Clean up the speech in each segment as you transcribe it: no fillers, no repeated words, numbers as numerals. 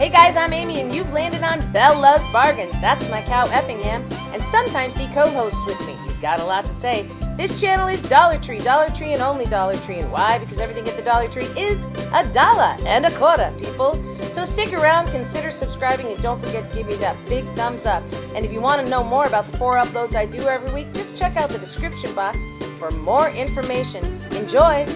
Hey guys, I'm Amy and you've landed on Belle Loves Bargains. That's my cow Effingham, and sometimes he co-hosts with me. He's got a lot to say. This channel is Dollar Tree and only Dollar Tree. And why? Because everything at the Dollar Tree is $1.25, people. So stick around, consider subscribing, and don't forget to give me that big thumbs up. And if you want to know more about the 4 uploads I do every week, just check out the description box for more information. Enjoy!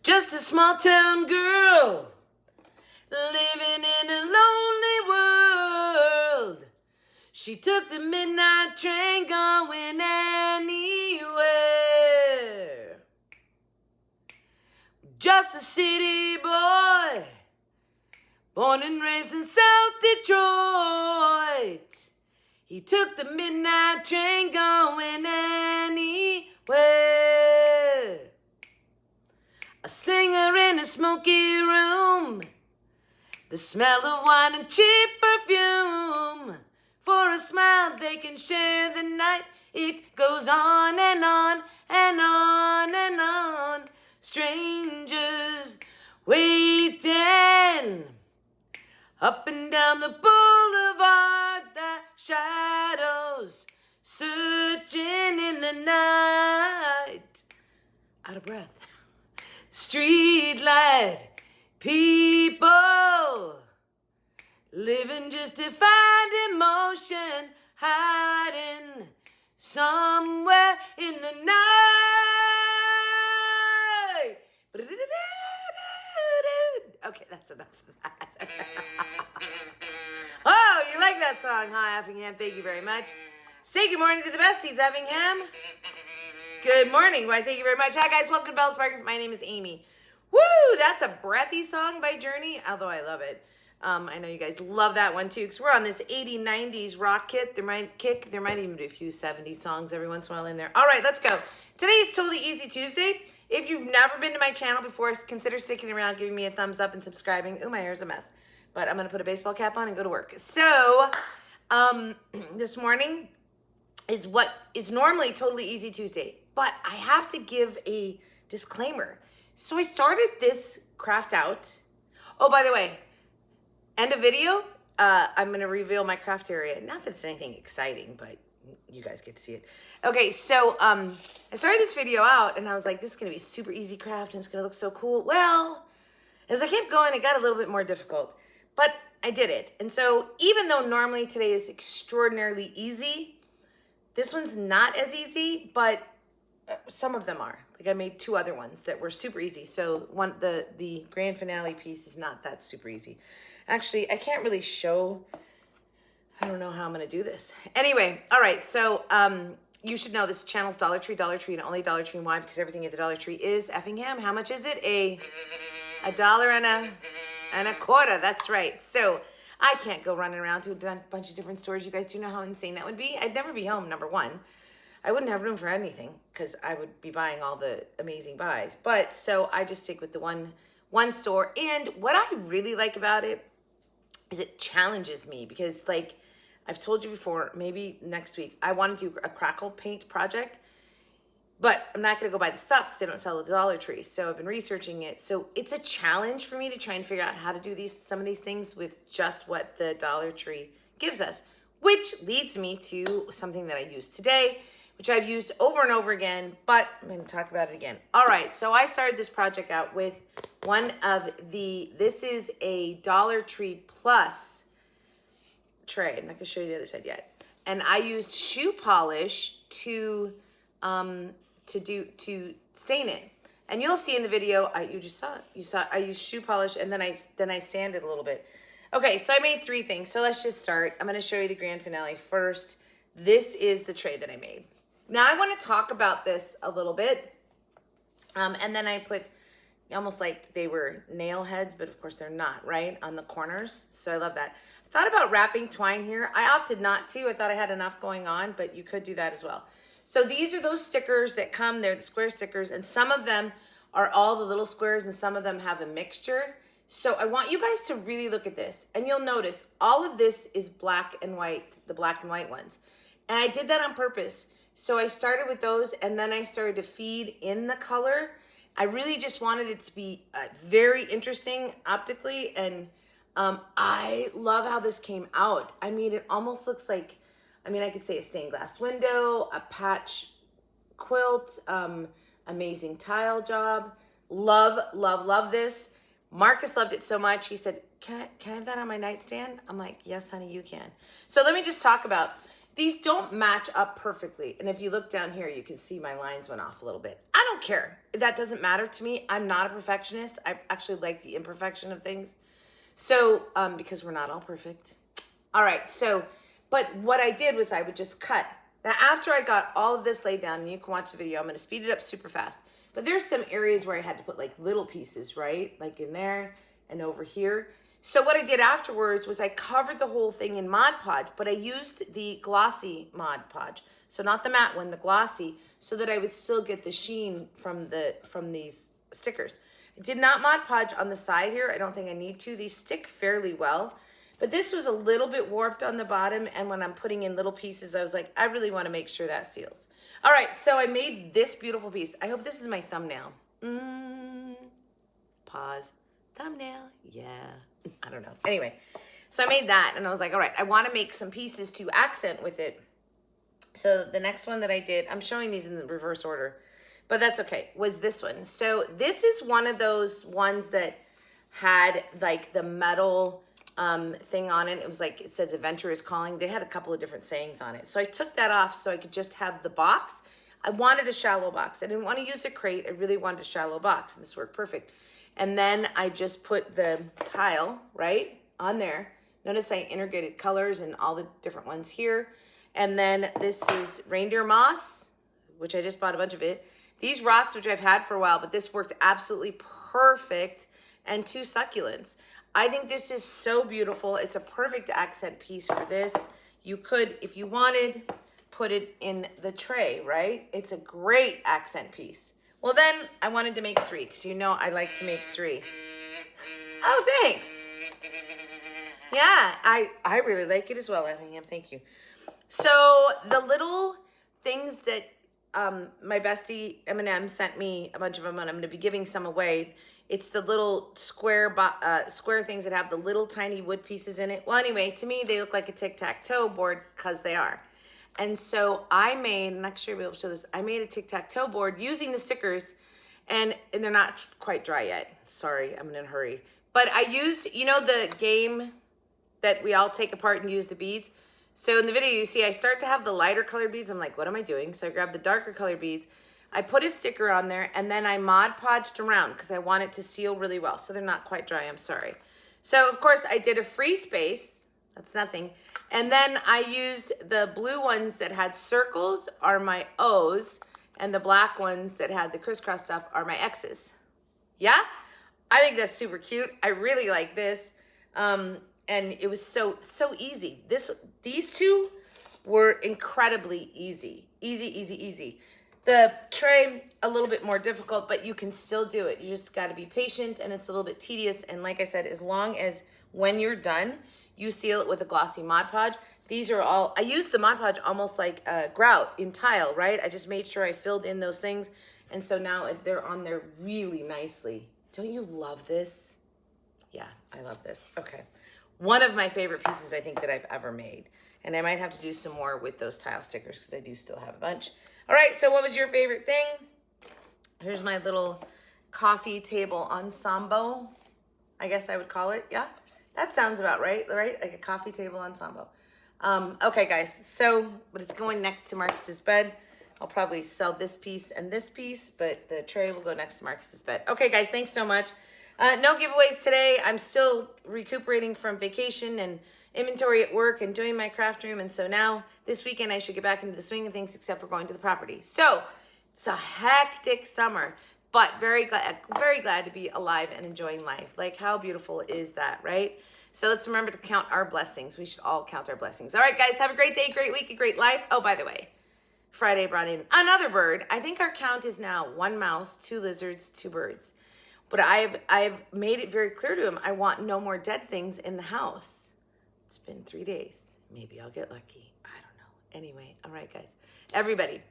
Just a small town girl living in a lonely world. She took the midnight train going anywhere. Just a city boy, born and raised in South Detroit. He took the midnight train going anywhere. A singer in a smoky room, the smell of wine and cheap perfume. For a smile they can share the night. It goes on and on and on and on. Strangers waiting up and down the boulevard. The shadows searching in the night. Out of breath. Streetlight people living just to find emotion, hiding somewhere in the night. Okay, that's enough of that. Oh, you like that song, huh, Effingham? Thank you very much. Say good morning to the besties, Effingham. Good morning. Why, thank you very much. Hi, guys. Welcome to Belle's Bargains. My name is Amy. Woo! That's a breathy song by Journey, although I love it. I know you guys love that one, too, because we're on this 80s, 90s rock kit. There might even be a few 70s songs every once in a while in there. All right, let's go. Today is Totally Easy Tuesday. If you've never been to my channel before, consider sticking around, giving me a thumbs up, and subscribing. Ooh, my hair's a mess. But I'm going to put a baseball cap on and go to work. So, this morning is what is normally Totally Easy Tuesday. But I have to give a disclaimer. So I started this craft out. Oh, by the way, end of video, I'm going to reveal my craft area. Not that it's anything exciting, but you guys get to see it. Okay, so I started this video out, and I was like, this is going to be a super easy craft, and it's going to look so cool. Well, as I kept going, it got a little bit more difficult. But I did it. And so even though normally today is extraordinarily easy, this one's not as easy, but some of them are. Like I made 2 other ones that were super easy. So the grand finale piece is not that super easy. Actually, I can't really show. I don't know how I'm going to do this. Anyway, all right. So you should know this channel's Dollar Tree, and only Dollar Tree. And why? Because everything at the Dollar Tree is Effingham. How much is it? $1 and a quarter. That's right. So I can't go running around to a bunch of different stores. You guys do know how insane that would be. I'd never be home, number one. I wouldn't have room for anything because I would be buying all the amazing buys. But so I just stick with the one store. And what I really like about it is it challenges me because, like I've told you before, maybe next week I want to do a crackle paint project, but I'm not going to go buy the stuff because they don't sell at the Dollar Tree. So I've been researching it. So it's a challenge for me to try and figure out how to do some of these things with just what the Dollar Tree gives us, which leads me to something that I used today, which I've used over and over again, but I'm going to talk about it again. All right, so I started this project out with this is a Dollar Tree Plus tray. I'm not going to show you the other side yet. And I used shoe polish to stain it. And you'll see in the video, you saw I used shoe polish and then I sanded a little bit. Okay, so I made 3 things. So let's just start. I'm going to show you the grand finale first. This is the tray that I made. Now I want to talk about this a little bit And then I put almost like they were nail heads, but of course they're not, right? On the corners. So I love that. I thought about wrapping twine here. I opted not to. I thought I had enough going on, but you could do that as well. So these are those stickers that come, they're the square stickers, and some of them are all the little squares and some of them have a mixture. So I want you guys to really look at this, and you'll notice all of this is black and white, the black and white ones. And I did that on purpose. So I started with those, and then I started to feed in the color. I really just wanted it to be very interesting optically, and I love how this came out. I mean, it almost looks like, I mean, I could say a stained glass window, a patch quilt, amazing tile job. Love, love, love this. Marcus loved it so much. He said, can I have that on my nightstand? I'm like, yes, honey, you can. So let me just talk about, these don't match up perfectly. And if you look down here, you can see my lines went off a little bit. I don't care. That doesn't matter to me. I'm not a perfectionist. I actually like the imperfection of things. So, because we're not all perfect. All right, so, but what I did was I would just cut. Now, after I got all of this laid down, and you can watch the video, I'm gonna speed it up super fast. But there's some areas where I had to put like little pieces, right? Like in there and over here. So what I did afterwards was I covered the whole thing in Mod Podge, but I used the glossy Mod Podge. So not the matte one, the glossy, so that I would still get the sheen from these stickers. I did not Mod Podge on the side here. I don't think I need to. These stick fairly well. But this was a little bit warped on the bottom, and when I'm putting in little pieces, I was like, I really want to make sure that seals. All right, so I made this beautiful piece. I hope this is my thumbnail. Pause. Thumbnail. Yeah. I don't know. Anyway, so I made that, and I was like, all right, I want to make some pieces to accent with it. So the next one that I did, I'm showing these in the reverse order, but that's okay, was this one. So this is one of those ones that had like the metal thing on it. It was like, it says adventure is calling. They had a couple of different sayings on it. So I took that off so I could just have the box. I wanted a shallow box. I didn't want to use a crate. I really wanted a shallow box, and this worked perfect. And then I just put the tile right on there. Notice I integrated colors and all the different ones here. And then this is reindeer moss, which I just bought a bunch of it. These rocks, which I've had for a while, but this worked absolutely perfect. And 2 succulents. I think this is so beautiful. It's a perfect accent piece for this. You could, if you wanted, put it in the tray, right? It's a great accent piece. Well, then I wanted to make 3 because you know I like to make 3. Oh, thanks. Yeah, I really like it as well, Effingham. Thank you. So the little things that my bestie M&M sent me a bunch of them, and I'm going to be giving some away. It's the little square things that have the little tiny wood pieces in it. Well, anyway, to me, they look like a tic-tac-toe board because they are. And so I made, I'm not sure you'll be able to show this, I made a tic-tac-toe board using the stickers, and they're not quite dry yet. Sorry, I'm in a hurry. But I used, you know the game that we all take apart and use the beads? So in the video, you see I start to have the lighter colored beads. I'm like, what am I doing? So I grabbed the darker colored beads. I put a sticker on there, and then I Mod Podged around because I want it to seal really well. So they're not quite dry, I'm sorry. So of course I did a free space. That's nothing. And then I used the blue ones that had circles are my O's, and the black ones that had the crisscross stuff are my X's. Yeah? I think that's super cute. I really like this. And it was so easy. These 2 were incredibly easy. Easy. The tray, a little bit more difficult, but you can still do it. You just got to be patient, and it's a little bit tedious. And like I said, as long as when you're done, you seal it with a glossy Mod Podge. These are all, I used the Mod Podge almost like a grout in tile, right? I just made sure I filled in those things. And so now they're on there really nicely. Don't you love this? Yeah, I love this. Okay. One of my favorite pieces I think that I've ever made. And I might have to do some more with those tile stickers because I do still have a bunch. All right, so what was your favorite thing? Here's my little coffee table ensemble, I guess I would call it. Yeah, that sounds about right? Like a coffee table ensemble. Okay, guys, so, but it's going next to Marcus's bed. I'll probably sell this piece and this piece, but the tray will go next to Marcus's bed. Okay, guys, thanks so much. No giveaways today. I'm still recuperating from vacation and inventory at work and doing my craft room. And so now this weekend I should get back into the swing of things, except we're going to the property. So it's a hectic summer. but very glad to be alive and enjoying life. Like, how beautiful is that, right? So let's remember to count our blessings. We should all count our blessings. All right, guys, have a great day, great week, a great life. Oh, by the way, Friday brought in another bird. I think our count is now 1 mouse, 2 lizards, 2 birds. But I've made it very clear to him, I want no more dead things in the house. It's been 3 days. Maybe I'll get lucky. I don't know. Anyway, all right, guys. Everybody,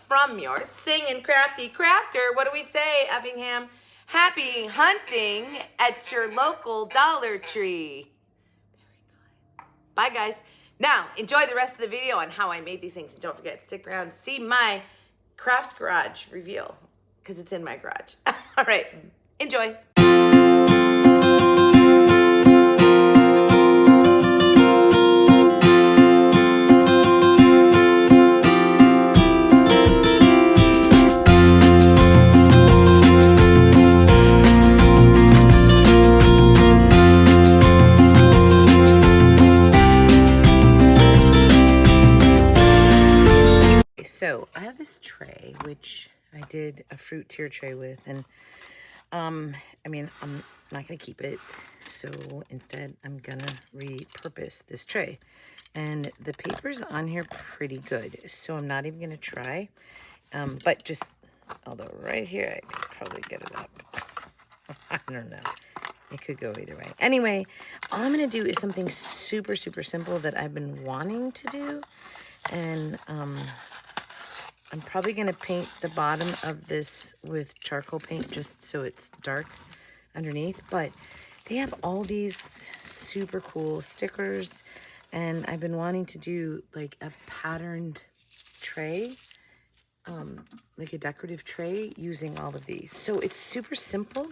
from your singing crafty crafter, what do we say, Effingham? Happy hunting at your local Dollar Tree. Very good. Bye, guys. Now, enjoy the rest of the video on how I made these things. And don't forget, stick around to see my craft garage reveal, because it's in my garage. All right, enjoy. So I have this tray, which I did a fruit tier tray with, and I mean, I'm not gonna keep it, so instead I'm gonna repurpose this tray. And the paper's on here pretty good, so I'm not even gonna try. But just, although right here I could probably get it up. I don't know. It could go either way. Anyway, all I'm gonna do is something super, super simple that I've been wanting to do, and I'm probably going to paint the bottom of this with charcoal paint just so it's dark underneath. But they have all these super cool stickers, and I've been wanting to do like a patterned tray, like a decorative tray using all of these. So it's super simple.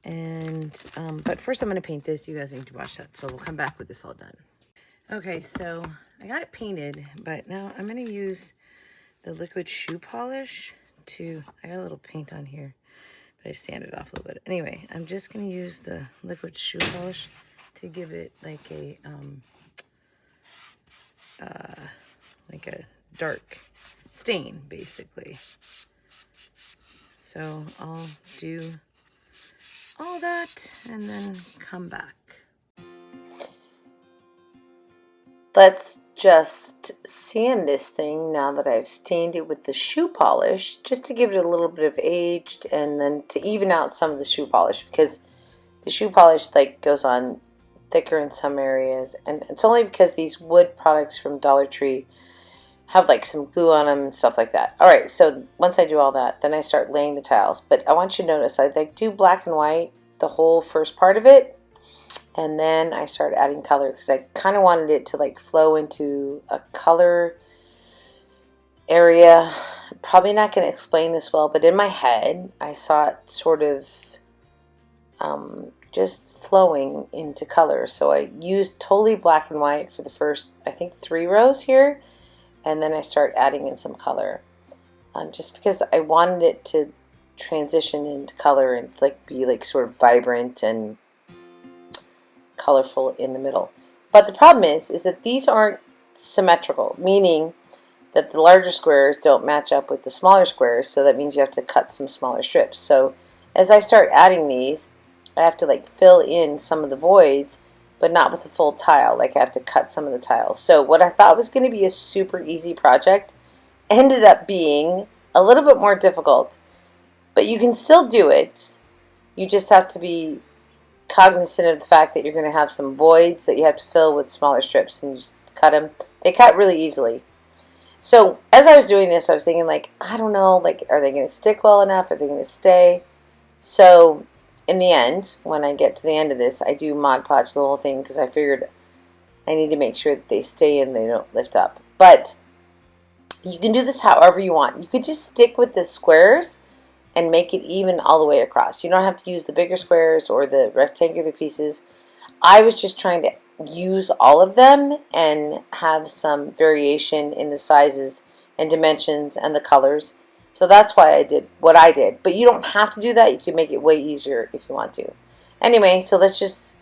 And but first I'm going to paint this. You guys need to watch that. So we'll come back with this all done. Okay, so I got it painted, but now I'm going to use the liquid shoe polish to, I got a little paint on here, but I sanded it off a little bit. Anyway, I'm just going to use the liquid shoe polish to give it like a dark stain, basically. So I'll do all that and then come back. Let's just sand this thing now that I've stained it with the shoe polish, just to give it a little bit of aged, and then to even out some of the shoe polish, because the shoe polish like goes on thicker in some areas, and it's only because these wood products from Dollar Tree have like some glue on them and stuff like that. All right, so once I do all that, then I start laying the tiles. But I want you to notice I like do black and white the whole first part of it. And then I start adding color because I kind of wanted it to like flow into a color area. I'm probably not going to explain this well, but in my head, I saw it sort of just flowing into color. So I used totally black and white for the first, I think, 3 rows here. And then I start adding in some color. Just because I wanted it to transition into color and like be like sort of vibrant and colorful in the middle. But the problem is that these aren't symmetrical, meaning that the larger squares don't match up with the smaller squares, so that means you have to cut some smaller strips. So as I start adding these, I have to like fill in some of the voids, but not with the full tile. Like I have to cut some of the tiles. So what I thought was going to be a super easy project ended up being a little bit more difficult, but you can still do it. You just have to be cognizant of the fact that you're going to have some voids that you have to fill with smaller strips, and you just cut them. They cut really easily. So as I was doing this, I was thinking like, I don't know, like, are they going to stick well enough? Are they going to stay? So in the end, when I get to the end of this, I do Mod Podge the whole thing because I figured I need to make sure that they stay and they don't lift up. But you can do this however you want. You could just stick with the squares and make it even all the way across. You don't have to use the bigger squares or the rectangular pieces. I was just trying to use all of them and have some variation in the sizes and dimensions and the colors. So that's why I did what I did. But you don't have to do that. You can make it way easier if you want to. Anyway, so let's just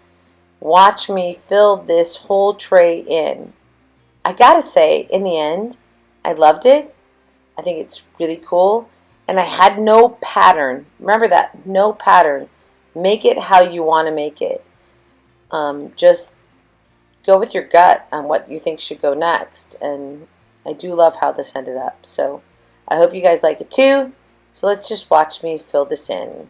watch me fill this whole tray in. I gotta say, in the end, I loved it. I think it's really cool. and I had no pattern. Remember that, no pattern. Make it how you want to make it. Just go with your gut on what you think should go next. And I do love how this ended up. So I hope you guys like it too. So let's just watch me fill this in.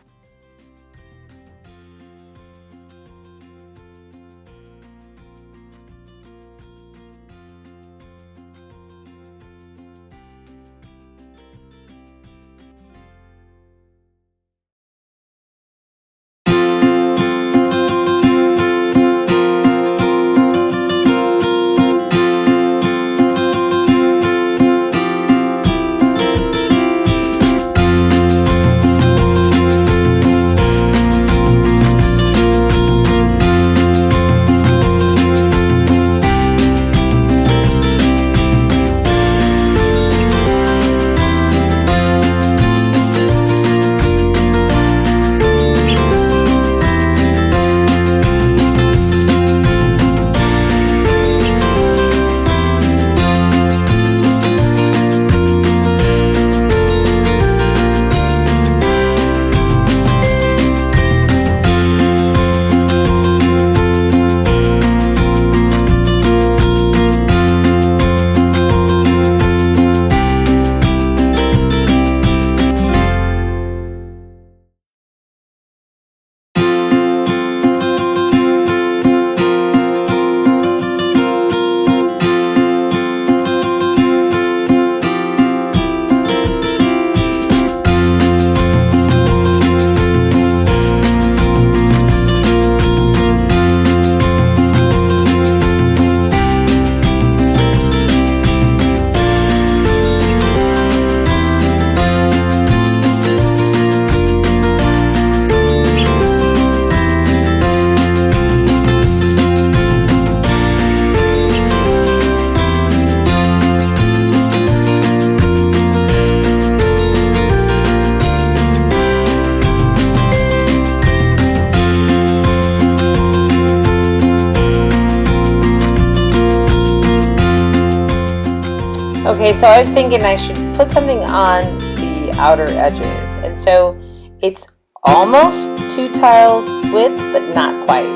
Okay, so I was thinking I should put something on the outer edges, and so it's almost 2 tiles width, but not quite.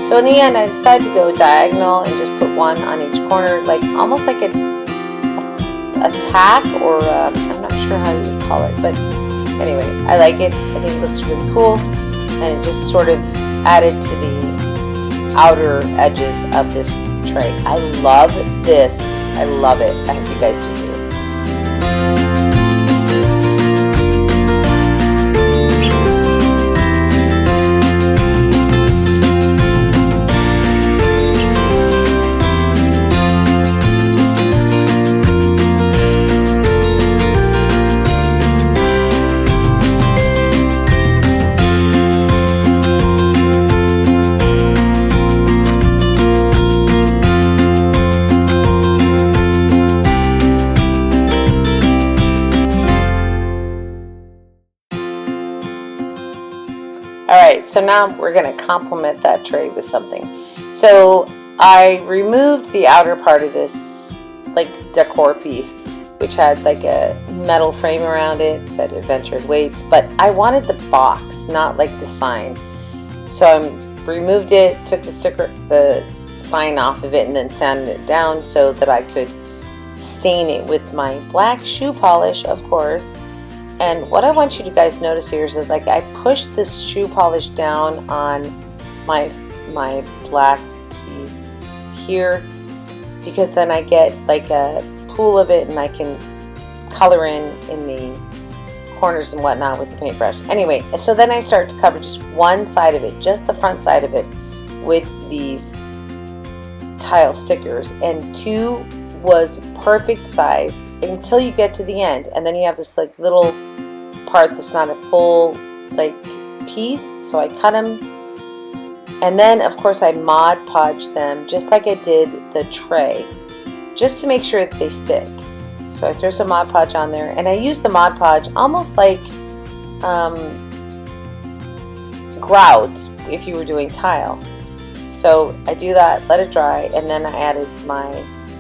So in the end, I decided to go diagonal and just put one on each corner, like almost like a tack, or I'm not sure how you would call it, but anyway, I like it. I think it looks really cool, and it just sort of added to the outer edges of this tray. I love this. I love it. I hope you guys do too. Alright, so now we're going to complement that tray with something. So I removed the outer part of this like decor piece, which had like a metal frame around it, said Adventure Waits, but I wanted the box, not like the sign. So I removed it, took the sign off of it, and then sanded it down so that I could stain it with my black shoe polish, of course. And what I want you to guys notice here is that, like, I pushed this shoe polish down on my black piece here, because then I get like a pool of it and I can color in the corners and whatnot with the paintbrush. Anyway, so then I start to cover just one side of it, just the front side of it, with these tile stickers, and 2 was perfect size until you get to the end, and then you have this like little part that's not a full like piece, so I cut them, and then of course I Mod Podge them just like I did the tray, just to make sure that they stick. So I throw some Mod Podge on there, and I use the Mod Podge almost like grouts if you were doing tile. So I do that, let it dry, and then I added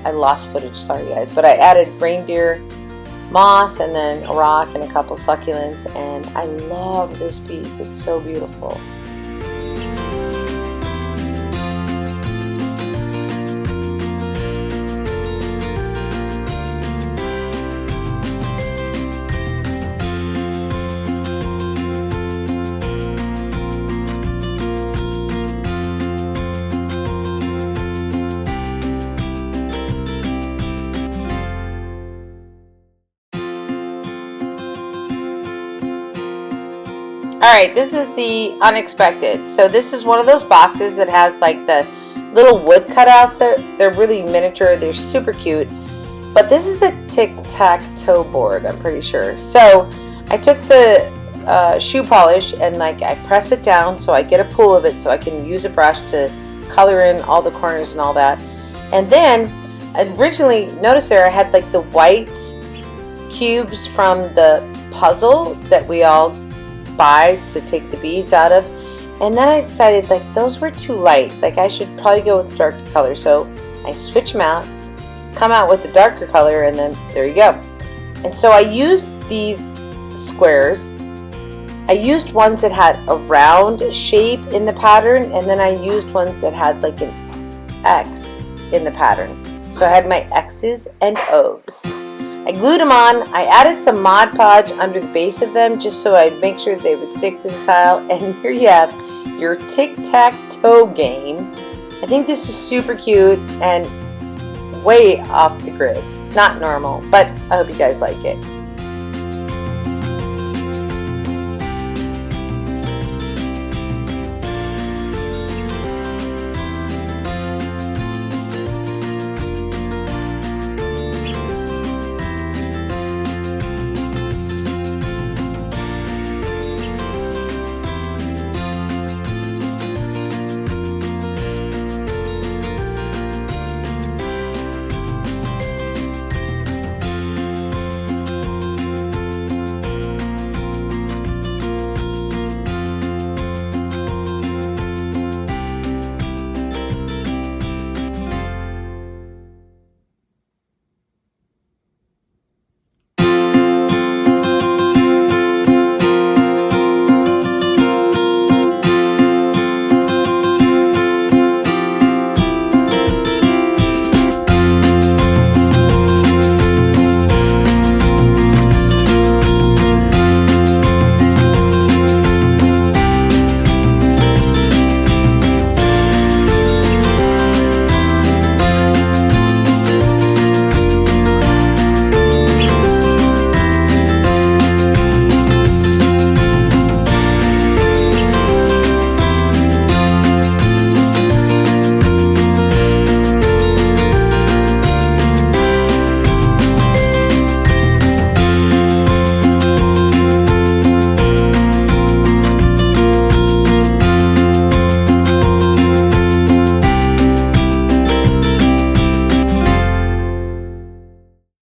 I lost footage, sorry guys, but I added reindeer moss and then a rock and a couple succulents, and I love this piece. It's so beautiful. Alright, this is the unexpected. So this is one of those boxes that has like the little wood cutouts. They're really miniature. They're super cute. But this is a tic-tac-toe board, I'm pretty sure. So I took the shoe polish and like I press it down so I get a pool of it so I can use a brush to color in all the corners and all that. And then originally, notice there I had like the white cubes from the puzzle that we all buy to take the beads out of, and then I decided like those were too light, like I should probably go with darker color, so I switch them out, come out with the darker color, and then there you go. And so I used these squares. I used ones that had a round shape in the pattern, and then I used ones that had like an X in the pattern. So I had my X's and O's. I glued them on. I added some Mod Podge under the base of them just so I'd make sure they would stick to the tile. And here you have your tic-tac-toe game. I think this is super cute and way off the grid. Not normal, but I hope you guys like it.